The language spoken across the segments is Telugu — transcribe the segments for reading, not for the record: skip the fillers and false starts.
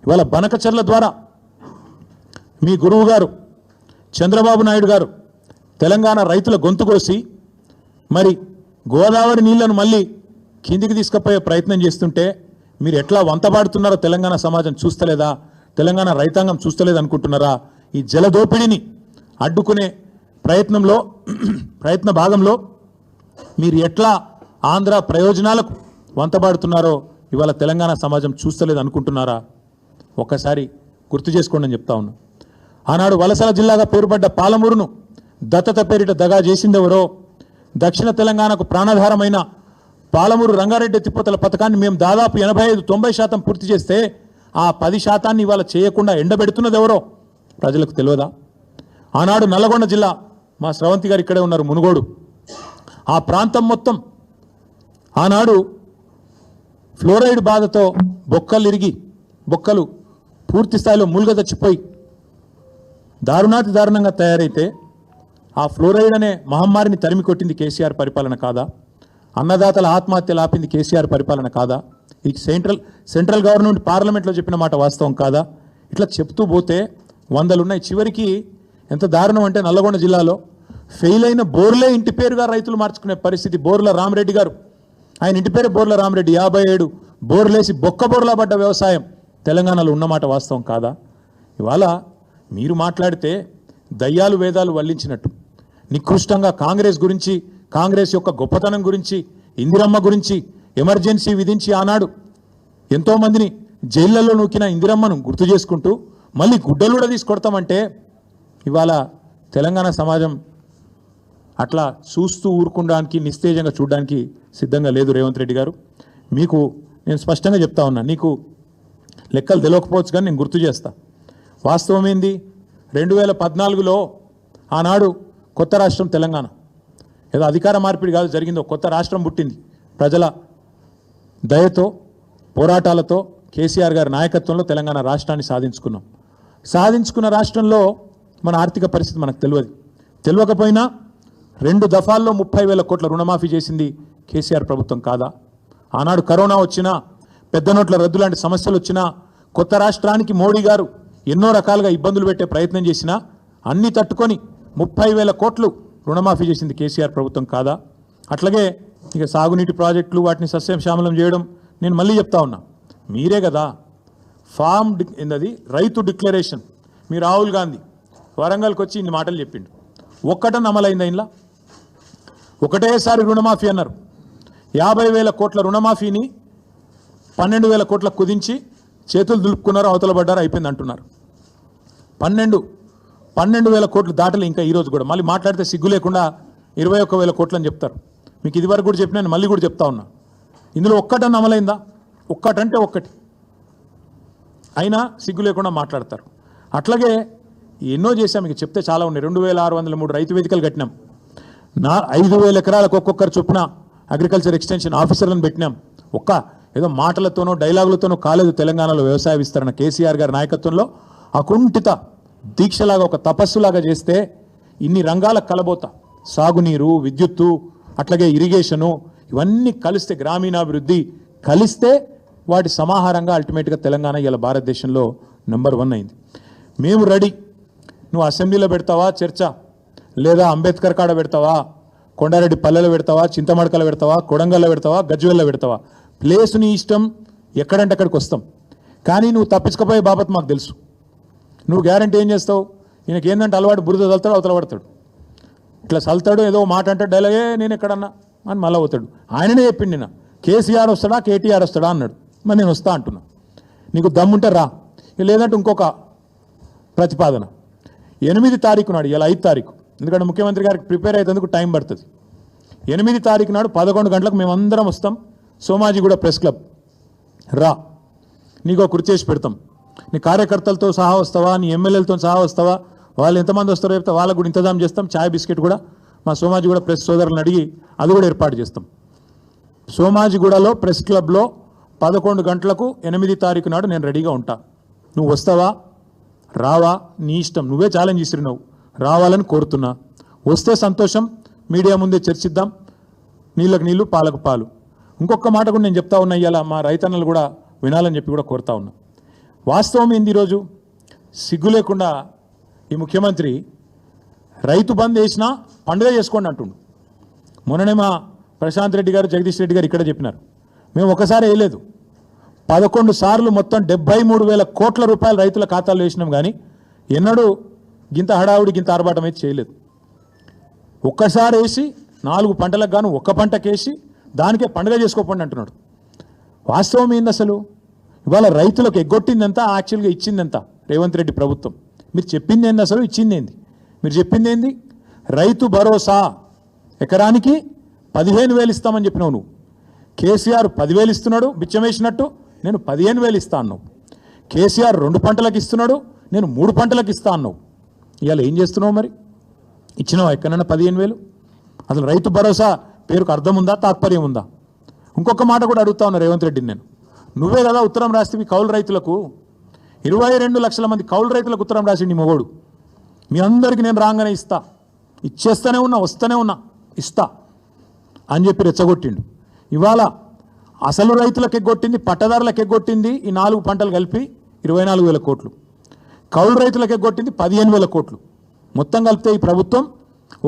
ఇవాళ బనకచర్ల ద్వారా మీ గురువు గారు చంద్రబాబు నాయుడు గారు తెలంగాణ రైతుల గొంతు కోసి మరి గోదావరి నీళ్లను మళ్ళీ కిందికి తీసుకుపోయే ప్రయత్నం చేస్తుంటే మీరు ఎట్లా వంతబాడుతున్నారో తెలంగాణ సమాజం చూస్తలేదా, తెలంగాణ రైతాంగం చూస్తలేదు అనుకుంటున్నారా? ఈ జలదోపిడిని అడ్డుకునే ప్రయత్న భాగంలో మీరు ఎట్లా ఆంధ్ర ప్రయోజనాలకు వంతబాడుతున్నారో ఇవాళ తెలంగాణ సమాజం చూస్తలేదు అనుకుంటున్నారా? ఒక్కసారి గుర్తు చేసుకోండి అని చెప్తా ఉన్నా. ఆనాడు వలసల జిల్లాగా పేరుపడ్డ పాలమూరును దత్తత పేరిట దగా చేసిందెవరో, దక్షిణ తెలంగాణకు ప్రాణాధారమైన పాలమూరు రంగారెడ్డి ఎత్తిపోతల పథకాన్ని మేము దాదాపు 85-90% పూర్తి చేస్తే ఆ 10% ఇవాళ చేయకుండా ఎండబెడుతున్నది ఎవరో ప్రజలకు తెలియదా? ఆనాడు నల్లగొండ జిల్లా, మా స్రవంతి గారు ఇక్కడే ఉన్నారు, మునుగోడు, ఆ ప్రాంతం మొత్తం ఆనాడు ఫ్లోరైడ్ బాధతో బొక్కలు పూర్తి స్థాయిలో మూలుగ తెచ్చిపోయి దారుణంగా తయారైతే ఆ ఫ్లోరైడ్ అనే మహమ్మారిని తరిమి కొట్టింది కేసీఆర్ పరిపాలన కాదా? అన్నదాతల ఆత్మహత్యలు ఆపింది కేసీఆర్ పరిపాలన కాదా? ఈ సెంట్రల్ గవర్నమెంట్ పార్లమెంట్లో చెప్పిన మాట వాస్తవం కాదా? ఇట్లా చెప్తూ పోతే వందలున్నాయి. చివరికి ఎంత దారుణం అంటే నల్లగొండ జిల్లాలో ఫెయిల్ అయిన బోర్లే ఇంటి పేరుగా రైతులు మార్చుకునే పరిస్థితి. బోర్ల రామరెడ్డి గారు, ఆయన ఇంటి పేరు బోర్ల రామరెడ్డి, 57 బోర్లేసి బోర్లా పడ్డ వ్యవసాయం తెలంగాణలో ఉన్నమాట వాస్తవం కాదా? ఇవాళ మీరు మాట్లాడితే దయ్యాలు వేదాలు వల్లించినట్టు నికృష్టంగా కాంగ్రెస్ గురించి, కాంగ్రెస్ యొక్క గొప్పతనం గురించి, ఇందిరమ్మ గురించి ఎమర్జెన్సీ విధించి ఆనాడు ఎంతోమందిని జైళ్లలో నూకిన ఇందిరమ్మను గుర్తు చేసుకుంటూ మళ్ళీ గుడ్డలు కూడా తీసుకొడతామంటే ఇవాళ తెలంగాణ సమాజం అట్లా చూస్తూ ఊరుకోవడానికి, నిస్తేజంగా చూడడానికి సిద్ధంగా లేదు. రేవంత్ రెడ్డి గారు, మీకు నేను స్పష్టంగా చెప్తా ఉన్నా, నీకు లెక్కలు తెలియకపోవచ్చు కానీ నేను గుర్తు చేస్తా. వాస్తవం ఏంది? 2014లో ఆనాడు కొత్త రాష్ట్రం తెలంగాణ, ఏదో అధికార మార్పిడి కాదు జరిగిందో, కొత్త రాష్ట్రం పుట్టింది. ప్రజల దయతో, పోరాటాలతో, కేసీఆర్ గారి నాయకత్వంలో తెలంగాణ రాష్ట్రాన్ని సాధించుకున్న రాష్ట్రంలో మన ఆర్థిక పరిస్థితి మనకు తెలియకపోయినా 2 దఫాల్లో 30,000 కోట్ల రుణమాఫీ చేసింది కేసీఆర్ ప్రభుత్వం కాదా? ఆనాడు కరోనా వచ్చినా, పెద్ద నోట్ల రద్దు లాంటి సమస్యలు వచ్చినా, కొత్త రాష్ట్రానికి మోడీ గారు ఎన్నో రకాలుగా ఇబ్బందులు పెట్టే ప్రయత్నం చేసినా అన్నీ తట్టుకొని 30,000 కోట్లు రుణమాఫీ చేసింది కేసీఆర్ ప్రభుత్వం కాదా? అట్లాగే ఇక సాగునీటి ప్రాజెక్టులు, వాటిని సస్యశ్యామలం చేయడం, నేను మళ్ళీ చెప్తా ఉన్నా, మీరే కదా రైతు డిక్లరేషన్. మీ రాహుల్ గాంధీ వరంగల్కి వచ్చి ఇన్ని మాటలు చెప్పిండు, ఒక్కటని అమలైందా? ఇంట్లో ఒకటేసారి రుణమాఫీ అన్నారు. 50,000 కోట్ల రుణమాఫీని 12,000 కోట్ల కుదించి చేతులు దులుపుకున్నారు, అవతల పడ్డారు, అయిపోయింది అంటున్నారు. 12,000 కోట్లు దాటలు ఇంకా ఈరోజు కూడా. మళ్ళీ మాట్లాడితే సిగ్గు లేకుండా 21,000 కోట్లు అని చెప్తారు. మీకు ఇదివరకు కూడా చెప్పినా, మళ్ళీ కూడా చెప్తా ఉన్నా, ఇందులో ఒక్కటని అమలైందా? ఒక్కటంటే ఒక్కటి అయినా సిగ్గు లేకుండా మాట్లాడతారు. అట్లాగే ఎన్నో చేశాం, మీకు చెప్తే చాలా ఉన్నాయి. 2,603 రైతు వేదికలు కట్టినాం. 5,000 ఎకరాలకు ఒక్కొక్కరు చొప్పున అగ్రికల్చర్ ఎక్స్టెన్షన్ ఆఫీసర్లను పెట్టినాం. ఏదో మాటలతోనో డైలాగులతోనో కాలేదు తెలంగాణలో వ్యవసాయ విస్తరణ. కేసీఆర్ గారి నాయకత్వంలో అకుంఠిత దీక్షలాగా, ఒక తపస్సులాగా చేస్తే ఇన్ని రంగాల కలబోత, సాగునీరు, విద్యుత్తు, అట్లాగే ఇరిగేషను, ఇవన్నీ కలిస్తే, గ్రామీణాభివృద్ధి కలిస్తే వాటి సమాహారంగా అల్టిమేట్గా తెలంగాణ ఇలా భారతదేశంలో నెంబర్ 1 అయింది. మేము రెడీ. నువ్వు అసెంబ్లీలో పెడతావా చర్చ, లేదా అంబేద్కర్ కాడ పెడతావా, కొండారెడ్డి పల్లెలో పెడతావా, చింతమడకలో పెడతావా, కొడంగల్లో పెడతావా, గజ్వేల్లో పెడతావా, ప్లేసు నీ ఇష్టం, ఎక్కడంటే అక్కడికి వస్తాం. కానీ నువ్వు తప్పించుకపోయే బాబత్ మాకు తెలుసు. నువ్వు గ్యారంటీ ఏం చేస్తావు? ఈయనకి ఏంటంటే అలవాటు, బురద చల్తాడు, అవతల పడతాడు, ఇట్లా చల్తాడు, ఏదో మాట అంటే డైలాగే నేను ఎక్కడన్నా అని మళ్ళీ అవుతాడు. ఆయననే చెప్పిండి, నిన్న కేసీఆర్ వస్తాడా కేటీఆర్ వస్తాడా అన్నాడు. మరి నేను వస్తా అంటున్నా, నీకు దమ్ముంటే రా, లేదంటే ఇంకొక ప్రతిపాదన 8 తారీఖు నాడు, ఇలా 5 తారీఖు, ఎందుకంటే ముఖ్యమంత్రి గారికి ప్రిపేర్ అయ్యేందుకు టైం పడుతుంది. 8 తారీఖు నాడు 11 గంటలకు మేమందరం వస్తాం. సోమాజిగూడ ప్రెస్ క్లబ్ రా, నీకు కుర్చీ చేసి పెడతాం. నీ కార్యకర్తలతో సహా వస్తావా, నీ ఎమ్మెల్యేలతో సహా వస్తావా, వాళ్ళు ఎంతమంది వస్తారో చెప్తే వాళ్ళకు కూడా ఇంతజాం చేస్తాం. ఛాయ్ బిస్కెట్ కూడా మా సోమాజిగూడ ప్రెస్ సోదరులను అడిగి అది కూడా ఏర్పాటు చేస్తాం. సోమాజిగూడలో ప్రెస్ క్లబ్లో 11 గంటలకు 8 తారీఖు నాడు నేను రెడీగా ఉంటా. నువ్వు వస్తావా రావా నీ ఇష్టం, నువ్వే ఛాలెంజ్ ఇస్తున్నావు, రావాలని కోరుతున్నా. వస్తే సంతోషం, మీడియా ముందే చర్చిద్దాం, నీళ్ళకు నీళ్ళు పాలకు పాలు. ఇంకొక మాట కూడా నేను చెప్తా ఉన్నా, ఇవాళ మా రైతన్నలు కూడా వినాలని చెప్పి కూడా కోరుతా ఉన్నా. వాస్తవం ఏంది? ఈరోజు సిగ్గు లేకుండా ఈ ముఖ్యమంత్రి రైతు బంద్ వేసినా పండుగ చేసుకోండి అంటుండు. మొన్ననే మా ప్రశాంత్ రెడ్డి గారు, జగదీష్ రెడ్డి గారు ఇక్కడ చెప్పినారు, మేము ఒకసారి వేయలేదు, 11 సార్లు మొత్తం 73,000 కోట్ల రూపాయలు రైతుల ఖాతాల్లో వేసినాం, కానీ ఎన్నడూ గింత హడావుడి గింత ఆర్భాటం అయితే చేయలేదు. ఒక్కసారి వేసి 4 పంటలకు గాను ఒక్క పంటకేసి దానికే పండుగ చేసుకోకండి అంటున్నాడు. వాస్తవం ఏంది అసలు? ఇవాళ రైతులకు ఎగ్గొట్టిందంతా, యాక్చువల్గా ఇచ్చిందంతా రేవంత్ రెడ్డి ప్రభుత్వం. మీరు చెప్పింది ఏంది అసలు? ఇచ్చింది ఏంది? మీరు చెప్పింది ఏంది? రైతు భరోసా ఎకరానికి 15,000 ఇస్తామని చెప్పినావు నువ్వు. కేసీఆర్ 10,000 ఇస్తున్నాడు బిచ్చమేసినట్టు, నేను 15,000 ఇస్తా అన్నావు. కేసీఆర్ 2 పంటలకు ఇస్తున్నాడు, నేను 3 పంటలకు ఇస్తా అన్నావు. ఇవాళ ఏం చేస్తున్నావు మరి? ఇచ్చినావు ఎక్కడన్నా 15,000? అసలు రైతు భరోసా పేరుకు అర్థం ఉందా, తాత్పర్యం ఉందా? ఇంకొక మాట కూడా అడుగుతా ఉన్నా రేవంత్ రెడ్డిని నేను. నువ్వే కదా ఉత్తరం రాస్తే కౌలు రైతులకు 22 లక్షల మంది కౌలు రైతులకు ఉత్తరం రాసిండి నీ మొగోడు. మీ అందరికీ నేను రాగానే ఇస్తా, ఇచ్చేస్తూనే ఉన్నా, వస్తూనే ఉన్నా, ఇస్తా అని చెప్పి రెచ్చగొట్టిండు. ఇవాళ అసలు రైతులకు ఎగ్గొట్టింది, పట్టదారులకు ఎగ్గొట్టింది ఈ 4 పంటలు కలిపి 24,000 కోట్లు, కౌలు రైతులకు ఎగ్గొట్టింది 15,000 కోట్లు. మొత్తం కలిపితే ఈ ప్రభుత్వం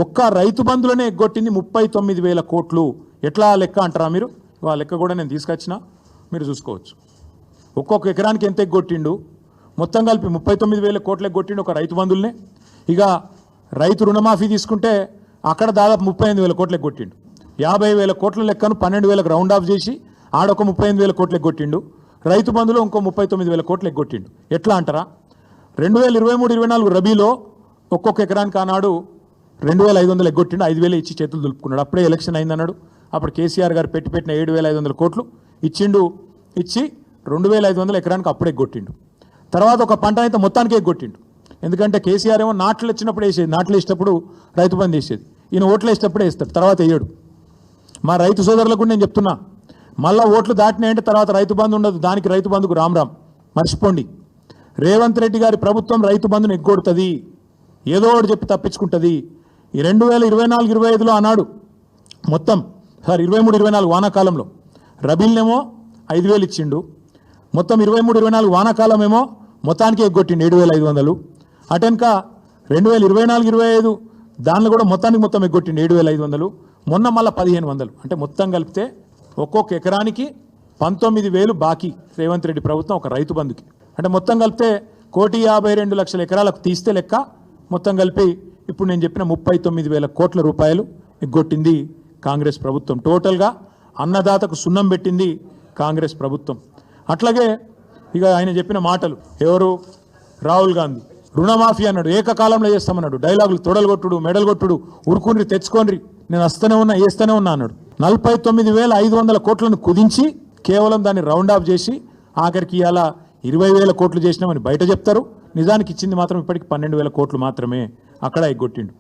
ఒక్క రైతు బంధులోనే ఎగ్గొట్టింది 39,000 కోట్లు. ఎట్లా లెక్క అంటారా మీరు? ఆ లెక్క కూడా నేను తీసుకొచ్చిన, మీరు చూసుకోవచ్చు. ఒక్కొక్క ఎకరానికి ఎంత ఎగ్గొట్టిండు, మొత్తం కలిపి 39,000 కోట్లు ఎగ్గొట్టిండు ఒక రైతు బంధుల్నే. ఇక రైతు రుణమాఫీ తీసుకుంటే అక్కడ దాదాపు 35,000 కోట్లు ఎగ్గొట్టిండు. 50,000 కోట్ల లెక్కను 12,000కు రౌండ్ ఆఫ్ చేసి ఆడొక 35,000 కోట్లు ఎగ్గొట్టిండు. రైతు బంధులో ఇంకో 39,000 కోట్లు ఎగ్గొట్టిండు. ఎట్లా అంటారా? 2023-24 రబీలో ఒక్కొక్క ఎకరానికి ఆనాడు 2,500 ఎగ్గొట్టిండు, 5,000 ఇచ్చి చేతులు దులుపుకున్నాడు. అప్పుడే ఎలక్షన్ అయిందన్నాడు. అప్పుడు కేసీఆర్ గారు పెట్టిన 7,500 కోట్లు ఇచ్చిండు. ఇచ్చి 2,500 ఎకరానికి అప్పుడే ఎగ్గొట్టిండు. తర్వాత ఒక పంట అయితే మొత్తానికి ఎగ్గొట్టిండు. ఎందుకంటే కేసీఆర్ ఏమో నాట్లు వచ్చినప్పుడు వేసేది, నాట్లు వేసేటప్పుడు రైతు బంధు వేసేది, ఈయన ఓట్లు వేసేటప్పుడే వేస్తాడు, తర్వాత వేయడు. మా రైతు సోదరులకు నేను చెప్తున్నా, మళ్ళీ ఓట్లు దాటినాయంటే తర్వాత రైతు బంధు ఉండదు. దానికి రైతు బంధుకు రామ్ మర్చిపోండి. రేవంత్ రెడ్డి గారి ప్రభుత్వం రైతు బంధును ఎగ్గొడుతుంది, ఏదో ఒకటి చెప్పి తప్పించుకుంటుంది. ఈ 2024-25లో అన్నాడు మొత్తం 23-24 వానాకాలంలో రబీల్నేమో 5,000 ఇచ్చిండు, మొత్తం 23-24 వానాకాలం ఏమో మొత్తానికి ఎగ్గొట్టిండు 7,500. అటెనక 2024-25 దానిలో కూడా మొత్తం ఎగ్గొట్టిండు 7,500. మొన్న మళ్ళీ 1,500. అంటే మొత్తం కలిపితే ఒక్కొక్క ఎకరానికి 19,000 బాకీ రేవంత్ రెడ్డి ప్రభుత్వం ఒక రైతు బంధుకి. అంటే మొత్తం కలిపితే 1,52,00,000 ఎకరాలకు తీస్తే లెక్క మొత్తం కలిపి ఇప్పుడు నేను చెప్పిన 39,000 కోట్ల రూపాయలు ఎగ్గొట్టింది కాంగ్రెస్ ప్రభుత్వం. టోటల్గా అన్నదాతకు సున్నం పెట్టింది కాంగ్రెస్ ప్రభుత్వం. అట్లాగే ఇక ఆయన చెప్పిన మాటలు, ఎవరు? రాహుల్ గాంధీ రుణమాఫీ అన్నాడు, ఏకకాలంలో చేస్తామన్నాడు. డైలాగులు తొడలు కొట్టుడు, మెడలు కొట్టుడు, ఉరుకుని తెచ్చుకోండి, నేను వస్తూనే ఉన్నా, వేస్తూనే ఉన్నా అన్నాడు. 49,500 కోట్లను కుదించి కేవలం దాన్ని రౌండ్ ఆఫ్ చేసి ఆఖరికి ఇలా 20,000 కోట్లు చేసినామని బయట చెప్తారు. నిజానికి ఇచ్చింది మాత్రం ఇప్పటికి 12,000 కోట్లు మాత్రమే. అక్కడ ఎగ్గొట్టిండు.